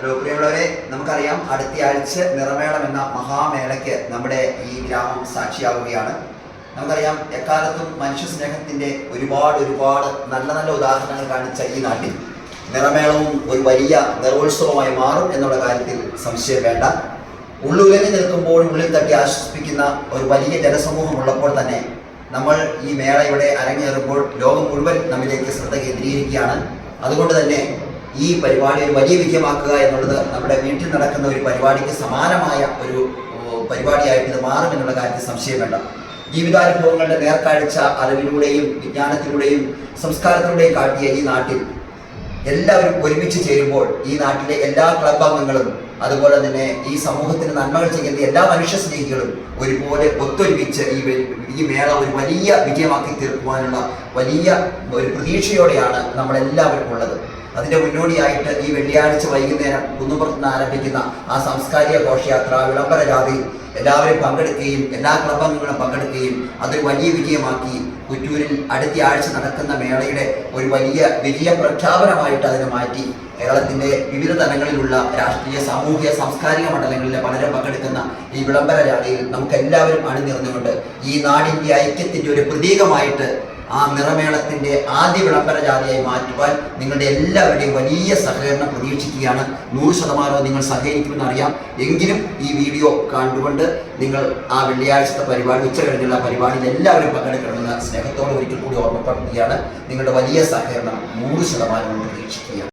Hello പ്രിയമുള്ളവരെ, നമുക്കറിയാം അടുത്ത ആഴ്ച നിറമേളം എന്ന മഹാമേളയ്ക്ക് നമ്മുടെ ഈ ഗ്രാമം സാക്ഷിയാവുകയാണ്. നമുക്കറിയാം എക്കാലത്തും മനുഷ്യ സ്നേഹത്തിൻ്റെ ഒരുപാട് നല്ല നല്ല ഉദാഹരണങ്ങൾ കാണിച്ച ഈ നാട്ടിൽ നിറമേളവും ഒരു വലിയ നിറോത്സവമായി മാറും എന്നുള്ള കാര്യത്തിൽ സംശയം വേണ്ട. ഉള്ളുലങ്ങി നിൽക്കുമ്പോൾ ഉള്ളിൽ തട്ടി ആശ്വസിപ്പിക്കുന്ന ഒരു വലിയ ജനസമൂഹം ഉള്ളപ്പോൾ തന്നെ നമ്മൾ ഈ മേള ഇവിടെ അരങ്ങേറുമ്പോൾ ലോകം മുഴുവൻ നമ്മിലേക്ക് ശ്രദ്ധ കേന്ദ്രീകരിക്കുകയാണ്. അതുകൊണ്ട് തന്നെ ഈ പരിപാടി ഒരു വലിയ വിജയമാക്കുക എന്നുള്ളത് നമ്മുടെ വീട്ടിൽ നടക്കുന്ന ഒരു പരിപാടിക്ക് സമാനമായ ഒരു പരിപാടിയായിട്ട് ഇത് മാറുമെന്നുള്ള കാര്യത്തിൽ സംശയം വേണ്ട. ജീവിതാനുഭവങ്ങളുടെ നേർക്കാഴ്ച അറിവിലൂടെയും വിജ്ഞാനത്തിലൂടെയും സംസ്കാരത്തിലൂടെയും കാട്ടിയ ഈ നാട്ടിൽ എല്ലാവരും ഒരുമിച്ച് ചേരുമ്പോൾ ഈ നാട്ടിലെ എല്ലാ ക്ലബ് അംഗങ്ങളും അതുപോലെ തന്നെ ഈ സമൂഹത്തിന് നന്മകൾ ചെയ്യുന്ന എല്ലാ മനുഷ്യ സ്നേഹികളും ഒരുപോലെ ഒത്തൊരുമിച്ച് ഈ മേള ഒരു വലിയ വിജയമാക്കി തീർക്കുവാനുള്ള വലിയ ഒരു പ്രതീക്ഷയോടെയാണ് നമ്മളെല്ലാവരും ഉള്ളത്. അതിൻ്റെ മുന്നോടിയായിട്ട് ഈ വെള്ളിയാഴ്ച വൈകുന്നേരം കുന്നുപുറത്ത് നിന്ന് ആരംഭിക്കുന്ന ആ സാംസ്കാരിക ഘോഷയാത്ര വിളംബര ജാഥയിൽ എല്ലാവരും പങ്കെടുക്കുകയും എല്ലാ ക്ലബ് അംഗങ്ങളും പങ്കെടുക്കുകയും അതൊരു വലിയ വിജയമാക്കി കുറ്റൂരിൽ അടുത്ത ആഴ്ച നടക്കുന്ന മേളയുടെ ഒരു വലിയ വിജയ പ്രഖ്യാപനമായിട്ട് അതിനെ മാറ്റി കേരളത്തിൻ്റെ വിവിധ തലങ്ങളിലുള്ള രാഷ്ട്രീയ സാമൂഹിക സാംസ്കാരിക മണ്ഡലങ്ങളിലെ പലരും പങ്കെടുക്കുന്ന ഈ വിളംബര ജാഥയിൽ നമുക്കെല്ലാവരും അണിനിർന്നുകൊണ്ട് ഈ നാടിൻ്റെ ഐക്യത്തിൻ്റെ ഒരു പ്രതീകമായിട്ട് ആ നിറമേളത്തിൻ്റെ ആദ്യ വിളംബര ജാഥയായി മാറ്റുവാൻ നിങ്ങളുടെ എല്ലാവരുടെയും വലിയ സഹകരണം പ്രതീക്ഷിക്കുകയാണ്. 100% നിങ്ങൾ സഹകരിക്കുമെന്ന് അറിയാം. എങ്കിലും ഈ വീഡിയോ കണ്ടുകൊണ്ട് നിങ്ങൾ ആ വെള്ളിയാഴ്ചത്തെ പരിപാടി ഉച്ച കഴിഞ്ഞുള്ള പരിപാടിയിൽ എല്ലാവരും പങ്കെടുക്കണമെന്ന് സ്നേഹത്തോടെ ഒരിക്കൽ കൂടി ഓർമ്മപ്പെടുത്തുകയാണ്. നിങ്ങളുടെ വലിയ സഹകരണം 100% പ്രതീക്ഷിക്കുകയാണ്.